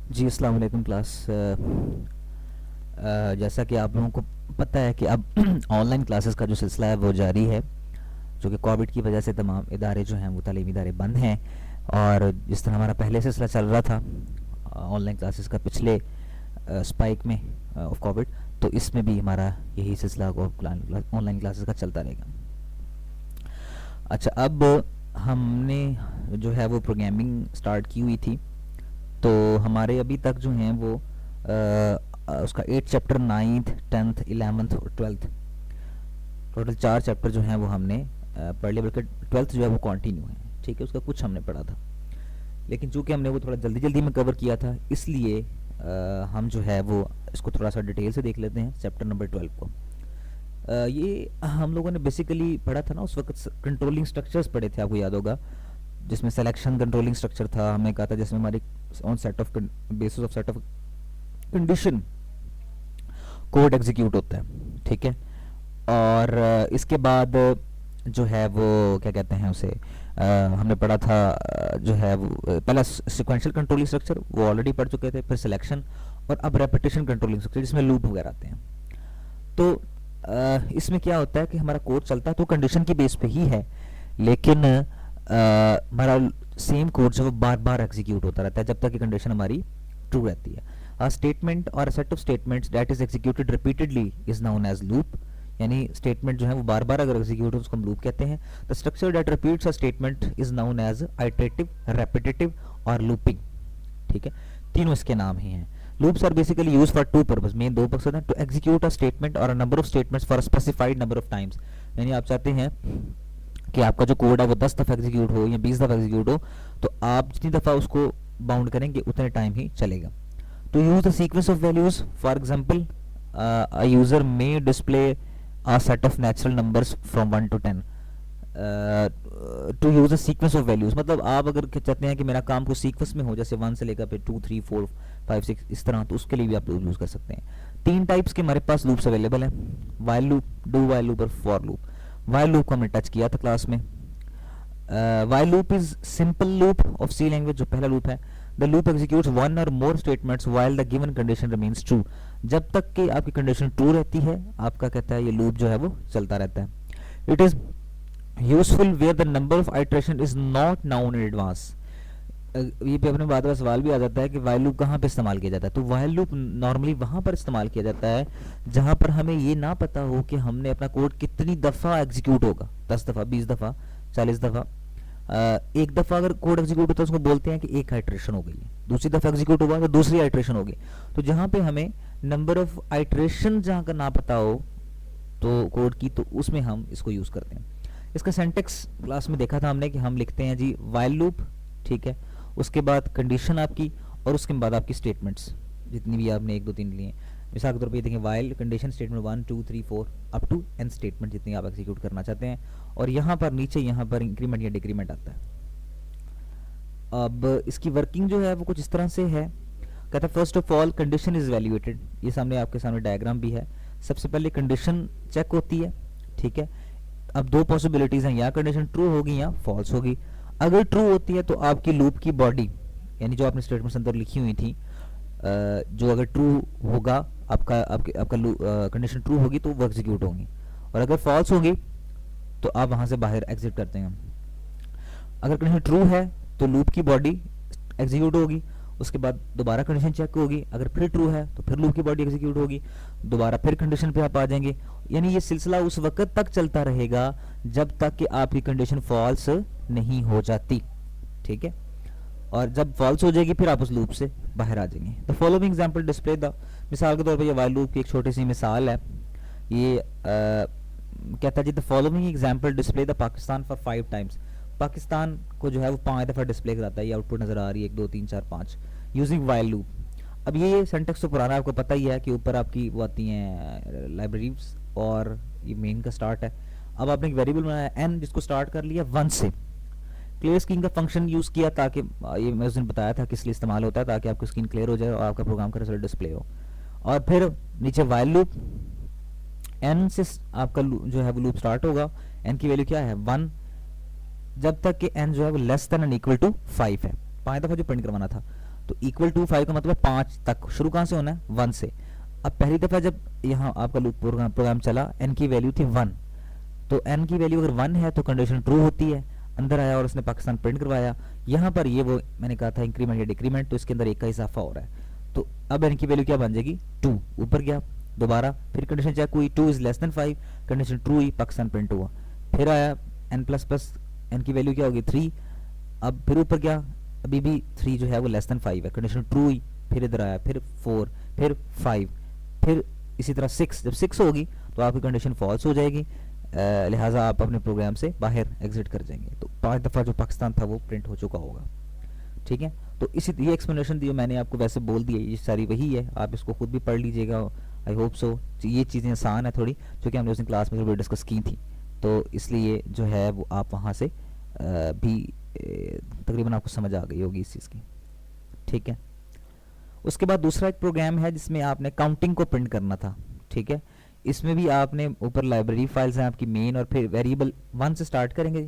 जी अस्सलाम वालेकुम क्लास। जैसा कि आप लोगों को पता है कि अब ऑनलाइन क्लासेस का जो सिलसिला है वो जारी है, जो कि कोविड की वजह से तमाम इदारे जो हैं वो तालीमी इदारे बंद हैं। और जिस तरह हमारा पहले सिलसिला चल रहा था ऑनलाइन क्लासेस का पिछले स्पाइक में ऑफ कोविड, तो इसमें भी हमारा यही सिलसिला ऑनलाइन क्लासेस का चलता रहेगा। अच्छा, अब हमने जो है वो प्रोग्रामिंग स्टार्ट की हुई थी, तो हमारे अभी तक जो हैं वो उसका 8 चैप्टर 9th 10th 11th और 12th, टोटल 4 चैप्टर जो हैं वो हमने पढ़ लिए, बल्कि 12th जो है वो कंटिन्यू है। ठीक है, उसका कुछ हमने पढ़ा था, लेकिन चूंकि हमने वो थोड़ा जल्दी जल्दी में कवर किया था, इसलिए हम जो है वो इसको थोड़ा सा डिटेल से देख लेते हैं चैप्टर नंबर 12 को। ये हम लोगों ने बेसिकली पढ़ा था ना, उस वक्त कंट्रोलिंग स्ट्रक्चर्स पढ़े थे, आपको याद होगा, जिसमें सिलेक्शन कंट्रोलिंग स्ट्रक्चर था। हमने कहा था जिसमें हमारी on set of basis of set of condition code execute होता है। ठीक है, और इसके बाद जो है वो क्या कहते हैं उसे, हमने पढ़ा था जो है वो पहला सिक्वेंशियल कंट्रोलिंग स्ट्रक्चर वो ऑलरेडी पढ़ चुके थे, फिर सिलेक्शन, और अब रेपिटेशन कंट्रोलिंग स्ट्रक्चर जिसमें लूप वगैरह आते हैं। तो इसमें क्या होता है कि हमारा कोड चलता है तो कंडीशन की बेस पे ही है, लेकिन हमारा सेम कोड जो वो बार बार एग्जीक्यूट होता रहता है जब तक कि कंडीशन हमारी ट्रू रहती है। A statement or a set of statements that is executed repeatedly is known as loop। यानी स्टेटमेंट जो है वो बार बार अगर एग्जीक्यूट हो उसको हम लूप कहते हैं। The structure that repeats a statement is known as iterative, repetitive और लूपिंग। ठीक है, तीनों इसके नाम ही हैं। Loops are basically use for two purpose, main दो मकसद हैं, टू एग्जीक्यूट अ स्टेटमेंट और a number of statements for a specified number of times. यानी आप चाहते हैं कि आपका जो कोड है वो 10 दफ़ा एग्जीक्यूट हो या 20 दफ़ा एग्जीक्यूट हो, तो आप जितनी दफ़ा उसको बाउंड करेंगे उतने टाइम ही चलेगा। To use the sequence of values, for example, a user may display a set of natural numbers from 1 to 10। To use a sequence of values मतलब आप अगर चाहते हैं कि मेरा काम को सीक्वेंस में हो, जैसे 1 से लेकर फिर 2 3 4 5 6 इस तरह, तो उसके लिए भी आप लूप यूज़ कर सकते हैं। 3 टाइप्स के हमारे पास लूप्स अवेलेबल हैं, while loop, do while loop और फॉर लूप। वाइल लूप को हमने टच किया था क्लास में। While loop is simple loop of C language, जो पहला लूप है। The loop executes one or more statements while the given condition remains true। जब तक कि आपकी कंडीशन ट्रू रहती है, आपका कहता है ये लूप जो है वो चलता रहता है। It is useful where the number of iteration is not known in advance। ये पे अपने बाद में सवाल भी आ जाता है कि वाइल लूप कहाँ पे इस्तेमाल किया जाता है। तो वाइल लूप नॉर्मली वहाँ पर इस्तेमाल किया जाता है जहाँ पर हमें ये ना पता हो कि हमने अपना कोड कितनी दफ़ा एग्जीक्यूट होगा, 10 दफ़ा, 20 दफ़ा, 40 दफ़ा। एक दफ़ा अगर कोड एग्जीक्यूट होता है उसको बोलते हैं कि एक आइट्रेशन हो गई है, दूसरी दफ़ा एग्जीक्यूट हुआ तो दूसरी आइट्रेशन होगी। तो जहाँ पे हमें नंबर ऑफ आइट्रेशन जहाँ का ना पता हो तो कोड की, तो उसमें हम इसको यूज़ करते हैं। इसका सिंटैक्स क्लास में देखा था हमने कि हम लिखते हैं जी वाइल लूप, ठीक है, उसके बाद कंडीशन आपकी, और उसके बाद आपकी स्टेटमेंट्स जितनी भी आपने 1 2 3 लिए। मिसाल के तौर पर देखें while condition statement 1 2 3 4 up to N statement जितनी आप एग्जीक्यूट करना चाहते हैं, और यहाँ पर नीचे यहाँ पर इंक्रीमेंट या डिक्रीमेंट आता है। अब इसकी वर्किंग जो है वो कुछ इस तरह से है। कहता है first of all condition is valuated, ये सामने आपके सामने डायग्राम भी है। सबसे पहले कंडीशन चेक होती है, ठीक है। अब दो पॉसिबिलिटीज हैं, या कंडीशन ट्रू होगी या फॉल्स होगी। अगर ट्रू होती है तो आपकी लूप की बॉडी, यानी जो आपने स्टेटमेंट्स अंदर लिखी हुई थी, जो अगर ट्रू होगा आपका कंडीशन ट्रू होगी तो वो एग्जीक्यूट होंगी, और अगर फॉल्स होगी तो आप वहाँ से बाहर एग्जिट करते हैं। अगर कंडीशन ट्रू है तो लूप की बॉडी एग्जीक्यूट होगी, उसके बाद दोबारा कंडीशन चेक होगी, अगर फिर ट्रू है तो फिर लूप की बॉडी एग्जीक्यूट होगी, दोबारा फिर कंडीशन पे आप आ जाएंगे। यानी ये सिलसिला उस वक्त तक चलता रहेगा जब तक कि आपकी कंडीशन फॉल्स नहीं हो जाती, ठीक है। और जब फॉल्स हो जाएगी फिर आप उस लूप से बाहर आ जाएंगे। The following example display the, मिसाल के तौर पर ये वाइल लूप की एक छोटी सी मिसाल है। ये कहता है जी the following example display the Pakistan for 5 times. Pakistan को जो है वो 5 दफ़ा डिस्प्ले कराता है, ये आउटपुट नज़र आ रही है 1 2 3 4 5 यूजिंग वाइल लूप। अब ये सेंटेक्स तो पुराना आपको पता ही है कि ऊपर आपकी वो आती हैं लाइब्रेरीज, और ये मेन का स्टार्ट है। अब आपने एक वेरिएबल बनाया एन जिसको स्टार्ट कर लिया 1 से। क्लियर स्क्रीन का फंक्शन यूज़ किया ताकि ये मैं उस दिन बताया था किस लिए इस्तेमाल होता है, ताकि आपकी स्क्रीन क्लियर हो जाए और आपका प्रोग्राम का रिजल्ट डिस्प्ले हो। और फिर नीचे वाइल लूप, एन से आपका जो है वो लूप स्टार्ट होगा। एन की वैल्यू क्या है 1, जब तक कि एन जो है वो less than and equal to 5 है। 5 दफ़ा जो प्रिंट करवाना था। तो इक्वल टू 5 का मतलब 5 तक, शुरू कहाँ से होना है 1 से। अब पहली दफ़ा जब यहाँ आपका लूप प्रोग्राम चला, n की वैल्यू थी 1, तो n की वैल्यू अगर 1 है तो कंडीशन ट्रू होती है, अंदर आया और उसने पाकिस्तान प्रिंट करवाया। यहाँ पर ये वो मैंने कहा था इंक्रीमेंट या डिक्रीमेंट, तो इसके अंदर एक का इजाफा हो रहा है, तो अब n की वैल्यू क्या बन जाएगी 2, ऊपर गया दोबारा, फिर कंडीशन चेक हुई 2 is less than 5, condition true हुई, पाकिस्तान प्रिंट हुआ, फिर आया n प्लस प्लस, n की वैल्यू क्या होगी 3, अब फिर ऊपर गया, अभी भी 3 जो है वो लेस देन 5 है, कंडीशन ट्रू हुई, फिर इधर आया, फिर 4, फिर 5, फिर इसी तरह 6, जब 6 होगी तो आपकी कंडीशन फॉल्स हो जाएगी, लिहाजा आप अपने प्रोग्राम से बाहर एग्जिट कर जाएंगे। तो 5 दफ़ा जो पाकिस्तान था वो प्रिंट हो चुका होगा। ठीक है, तो इसी ये एक्सप्लेनेशन दी मैंने आपको, वैसे बोल दिया ये सारी वही है, आप इसको खुद भी पढ़ लीजिएगा, आई होप सो। ये चीज़ें आसान है थोड़ी, क्योंकि हमने उस दिन क्लास में डिस्कस की थी, तो इसलिए जो है वो आप वहाँ से भी तकरीबन आपको समझ आ गई होगी इस चीज़ की। ठीक है, उसके बाद दूसरा एक प्रोग्राम है जिसमें आपने काउंटिंग को प्रिंट करना था। ठीक है, इसमें भी आपने ऊपर लाइब्रेरी फाइल्स हैं आपकी मेन, और फिर वेरिएबल 1 से स्टार्ट करेंगे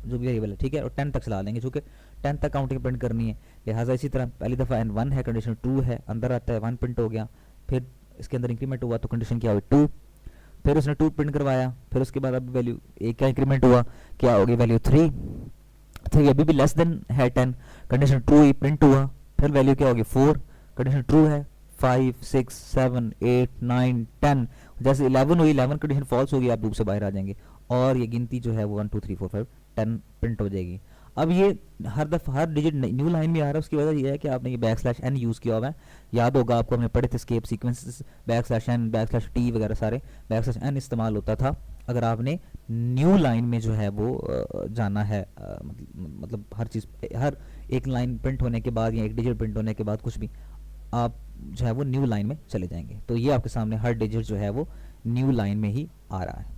जो भी वेरिएबल है, ठीक है, और 10 तक चला लेंगे, चूँकि 10 तक काउंटिंग प्रिंट करनी है। लिहाजा इसी तरह पहली दफ़ा n 1 है, कंडीशन 2 है, अंदर आता है 1 प्रिंट हो गया, फिर इसके अंदर इंक्रीमेंट हुआ तो कंडीशन क्या हुई 2, फिर उसने 2 प्रिंट करवाया, फिर उसके बाद अब वैल्यू एक का इंक्रीमेंट हुआ, क्या होगी वैल्यू 3, 3 अभी भी लेस देन है 10, कंडीशन ट्रू हुई, प्रिंट हुआ, फिर वैल्यू क्या होगी 4, कंडीशन ट्रू है, 5 6 7 8 9 10, जैसे 11 हुई, 11 कंडीशन फॉल्स होगी, आप लूप से बाहर आ जाएंगे, और ये गिनती जो है वो 1 2 3 4 5 10 प्रिंट हो जाएगी। अब ये हर दफ़ा हर डिजिट न्यू लाइन में आ रहा है, उसकी वजह यह है कि आपने ये \n यूज़ किया हुआ है, याद होगा आपको, हमने पढ़े थे स्केप सीक्वेंसेस, \n \t वगैरह सारे \n इस्तेमाल होता था अगर आपने न्यू लाइन में जो है वो जाना है, मतलब हर चीज़, हर एक लाइन प्रिंट होने के बाद या एक डिजिट प्रिंट होने के बाद कुछ भी आप जो है वो न्यू लाइन में चले जाएंगे। तो ये आपके सामने हर डिजिट जो है वो न्यू लाइन में ही आ रहा है।